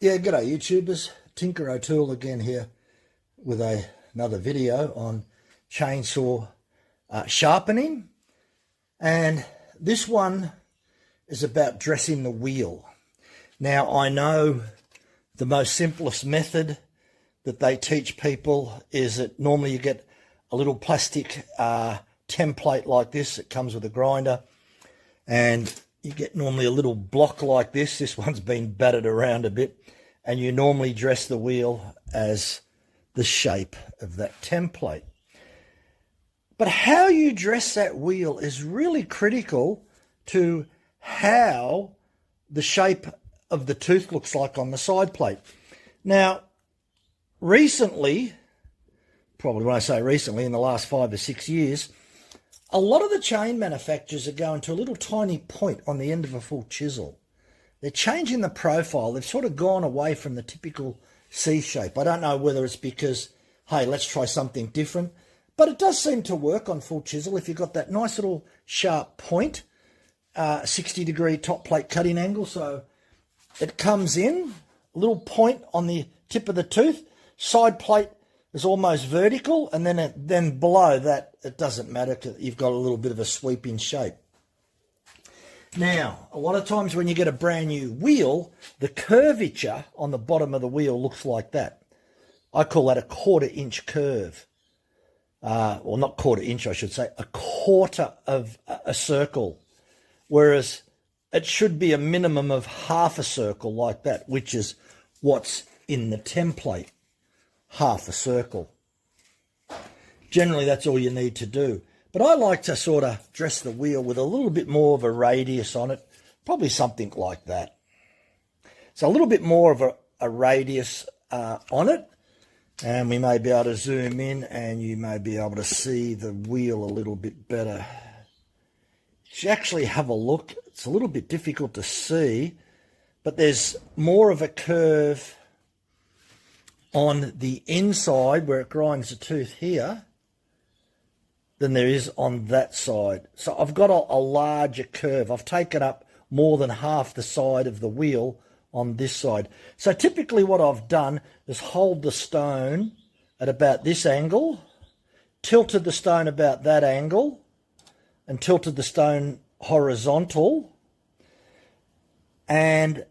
Yeah, g'day YouTubers. Tinker O'Toole again here with another video on chainsaw sharpening. And this one is about dressing the wheel. Now, I know the most simplest method that they teach people is that normally you get a little plastic template like this. It comes with a grinder, and you get normally a little block like this. This one's been battered around a bit, and you normally dress the wheel as the shape of that template. But how you dress that wheel is really critical to how the shape of the tooth looks like on the side plate. Now, recently, probably when I say recently, in the last 5 or 6 years, a lot of the chain manufacturers are going to a little tiny point on the end of a full chisel. They're changing the profile. They've sort of gone away from the typical C shape. I don't know whether it's because, hey, let's try something different, but it does seem to work on full chisel if you've got that nice little sharp point, 60-degree top plate cutting angle. So it comes in, a little point on the tip of the tooth, side plate is almost vertical, and then below that, it doesn't matter because you've got a little bit of a sweeping shape. Now, a lot of times when you get a brand new wheel, the curvature on the bottom of the wheel looks like that. I call that a 1/4 inch curve. Well, not 1/4 inch, I should say, a quarter of a circle. Whereas it should be a minimum of half a circle like that, which is what's in the template. Half a circle. Generally, that's all you need to do. But I like to sort of dress the wheel with a little bit more of a radius on it, probably something like that. So a little bit more of a radius on it, and we may be able to zoom in and you may be able to see the wheel a little bit better. If you actually have a look, it's a little bit difficult to see, but there's more of a curve on the inside where it grinds the tooth here than there is on that side. So I've got a larger curve. I've taken up more than half the side of the wheel on this side. So typically what I've done is hold the stone at about this angle, tilted the stone about that angle, and tilted the stone horizontal. And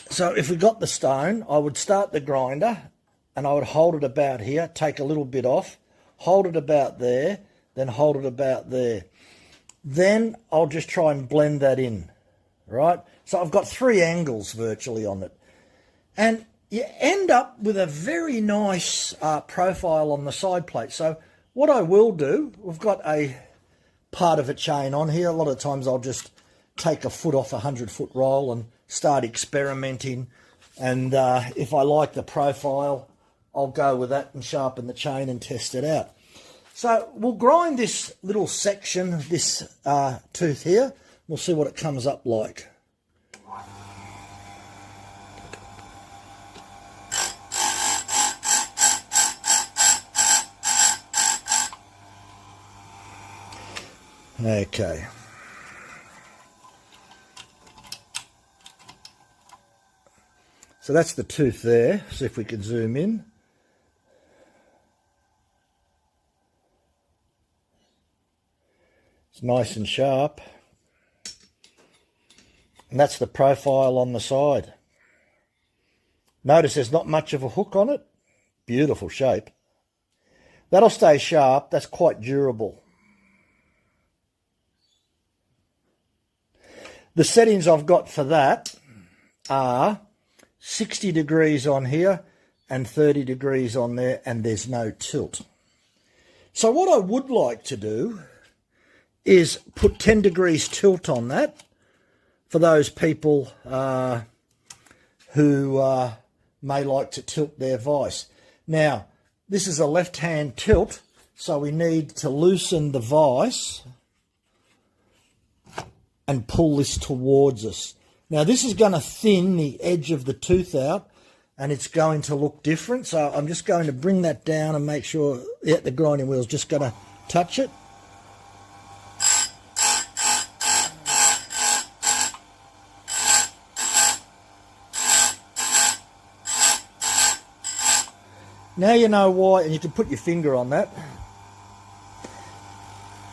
so if we got the stone, I would start the grinder and I would hold it about here, take a little bit off, hold it about there, then hold it about there. Then I'll just try and blend that in, right? So I've got 3 angles virtually on it. And you end up with a very nice profile on the side plate. So what I will do, we've got a part of a chain on here. A lot of times I'll just take a foot off a 100-foot roll and start experimenting, and if I like the profile, I'll go with that and sharpen the chain and test it out. So we'll grind this little section, this tooth here. We'll see what it comes up like. Okay. So that's the tooth there. See if we can zoom in. It's nice and sharp. And that's the profile on the side. Notice there's not much of a hook on it. Beautiful shape. That'll stay sharp. That's quite durable. The settings I've got for that are 60 degrees on here and 30 degrees on there, and there's no tilt. So what I would like to do is put 10 degrees tilt on that for those people who may like to tilt their vise. Now, this is a left-hand tilt, so we need to loosen the vise and pull this towards us. Now, this is going to thin the edge of the tooth out, and it's going to look different. So I'm just going to bring that down and make sure the grinding wheel's just going to touch it. Now you know why, and you can put your finger on that.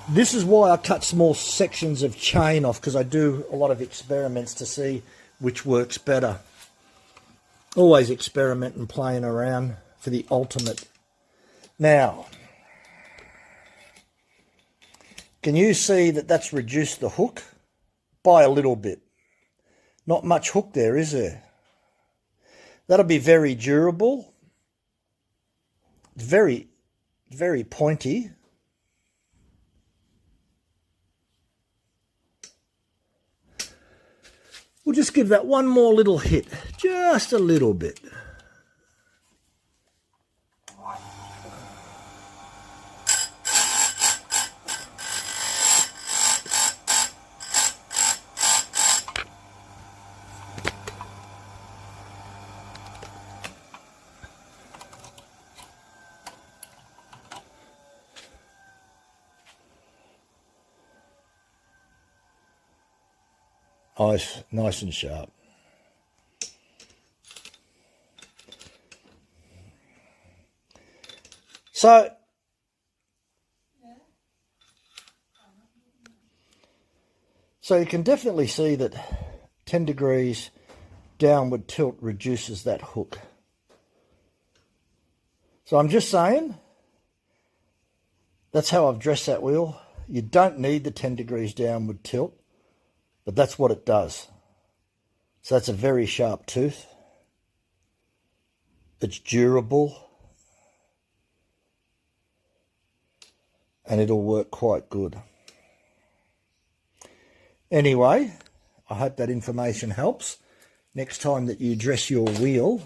This is why I cut small sections of chain off, because I do a lot of experiments to see which works better. Always experiment and playing around for the ultimate. Now, can you see that that's reduced the hook by a little bit? Not much hook there, is there? That'll be very durable, very, very pointy. We'll just give that one more little hit, just a little bit. Nice and sharp. So you can definitely see that 10 degrees downward tilt reduces that hook. So I'm just saying, that's how I've dressed that wheel. You don't need the 10 degrees downward tilt, but that's what it does. So that's a very sharp tooth. It's durable. And it'll work quite good. Anyway, I hope that information helps. Next time that you dress your wheel,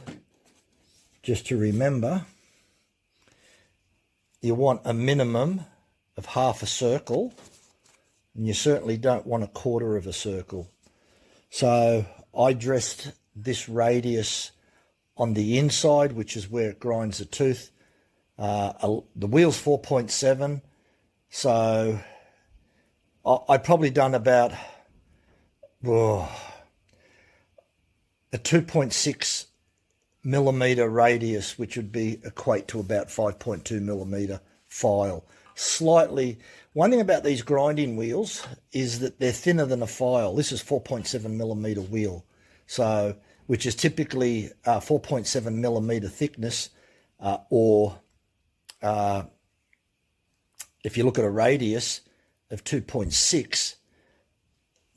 just to remember, you want a minimum of half a circle, and you certainly don't want a quarter of a circle. So I dressed this radius on the inside, which is where it grinds the tooth. The wheel's 4.7, so I'd probably done about a 2.6 millimeter radius, which would be equate to about 5.2 millimeter file. Slightly, one thing about these grinding wheels is that they're thinner than a file. This is 4.7 millimeter wheel, so which is typically 4.7 millimeter thickness, or if you look at a radius of 2.6,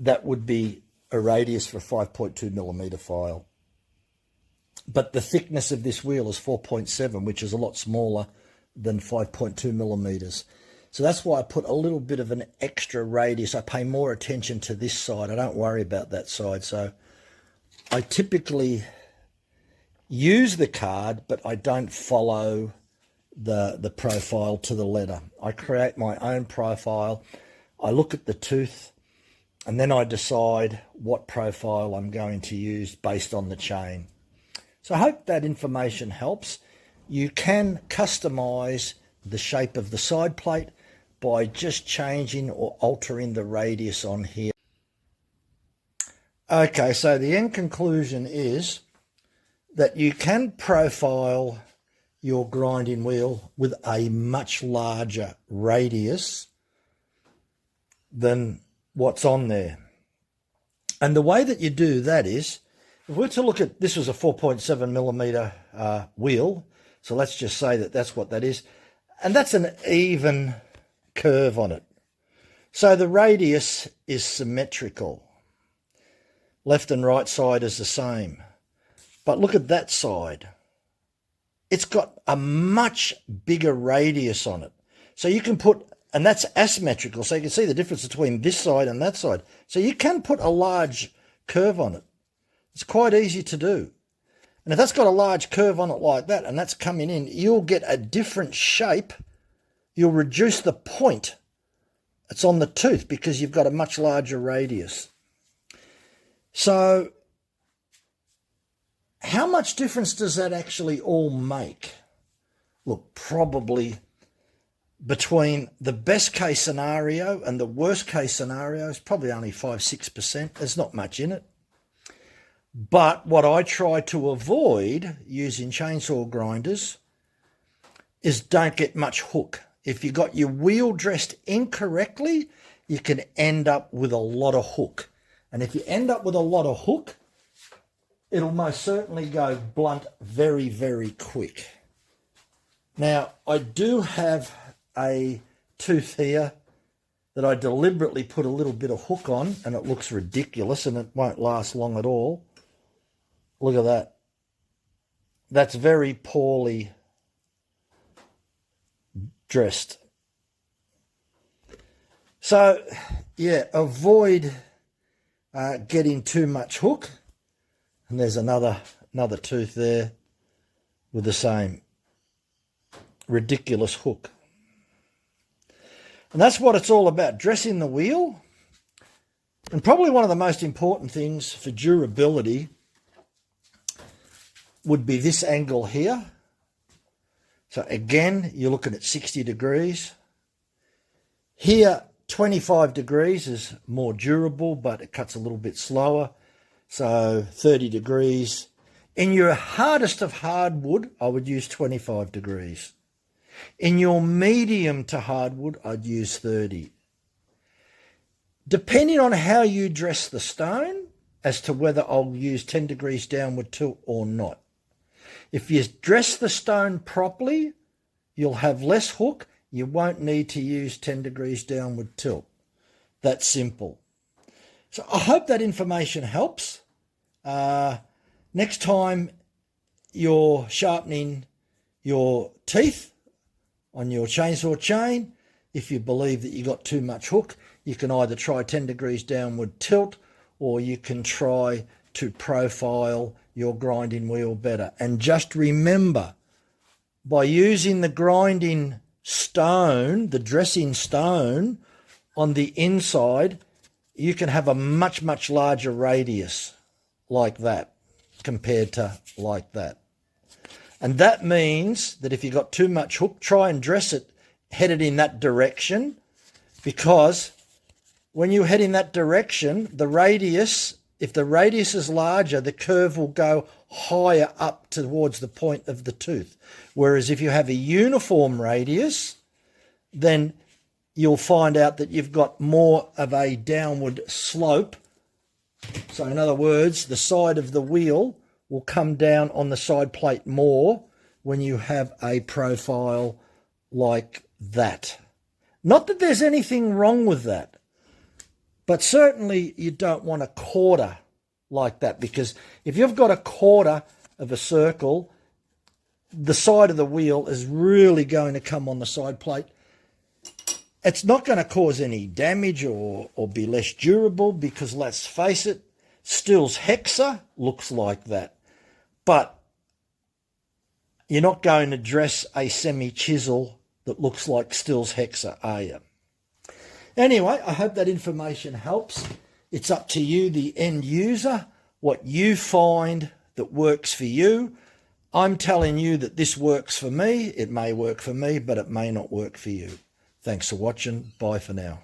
that would be a radius for a 5.2 millimeter file. But the thickness of this wheel is 4.7, which is a lot smaller than 5.2 millimeters. So that's why I put a little bit of an extra radius. I pay more attention to this side. I don't worry about that side. So I typically use the card, but I don't follow the profile to the letter. I create my own profile. I look at the tooth, and then I decide what profile I'm going to use based on the chain. So I hope that information helps. You can customize the shape of the side plate by just changing or altering the radius on here. Okay, so the end conclusion is that you can profile your grinding wheel with a much larger radius than what's on there. And the way that you do that is, if we're to look at, this was a 4.7 millimeter wheel, so let's just say that that's what that is, and that's an even curve on it. So the radius is symmetrical. Left and right side is the same. But look at that side. It's got a much bigger radius on it. So you can put, and that's asymmetrical, so you can see the difference between this side and that side. So you can put a large curve on it. It's quite easy to do. And if that's got a large curve on it like that, and that's coming in, you'll get a different shape. You'll reduce the point that's on the tooth because you've got a much larger radius. So how much difference does that actually all make? Look, probably between the best case scenario and the worst case scenario is probably only 5-6%. There's not much in it. But what I try to avoid using chainsaw grinders is don't get much hook. If you got your wheel dressed incorrectly, you can end up with a lot of hook. And if you end up with a lot of hook, it'll most certainly go blunt very, very quick. Now, I do have a tooth here that I deliberately put a little bit of hook on, and it looks ridiculous and it won't last long at all. Look at that. That's very poorly dressed. So, yeah, avoid getting too much hook. And there's another tooth there with the same ridiculous hook. And that's what it's all about, dressing the wheel. And probably one of the most important things for durability would be this angle here. So again, you're looking at 60 degrees. Here, 25 degrees is more durable, but it cuts a little bit slower. So 30 degrees. In your hardest of hardwood, I would use 25 degrees. In your medium to hardwood, I'd use 30. Depending on how you dress the stone, as to whether I'll use 10 degrees downward tilt or not. If you dress the stone properly, you'll have less hook. You won't need to use 10 degrees downward tilt. That's simple. So I hope that information helps. Next time you're sharpening your teeth on your chainsaw chain, if you believe that you got too much hook, you can either try 10 degrees downward tilt, or you can try to profile your grinding wheel better. And just remember, by using the grinding stone, the dressing stone on the inside, you can have a much, much larger radius like that compared to like that. And that means that if you got too much hook, try and dress it headed in that direction, because when you head in that direction, the radius, if the radius is larger, the curve will go higher up towards the point of the tooth. Whereas if you have a uniform radius, then you'll find out that you've got more of a downward slope. So in other words, the side of the wheel will come down on the side plate more when you have a profile like that. Not that there's anything wrong with that, but certainly you don't want a quarter like that, because if you've got a quarter of a circle, the side of the wheel is really going to come on the side plate. It's not going to cause any damage or be less durable, because let's face it, Still's Hexa looks like that. But you're not going to dress a semi-chisel that looks like Still's Hexa, are you? Anyway, I hope that information helps. It's up to you, the end user, what you find that works for you. I'm telling you that this works for me. It may work for me, but it may not work for you. Thanks for watching. Bye for now.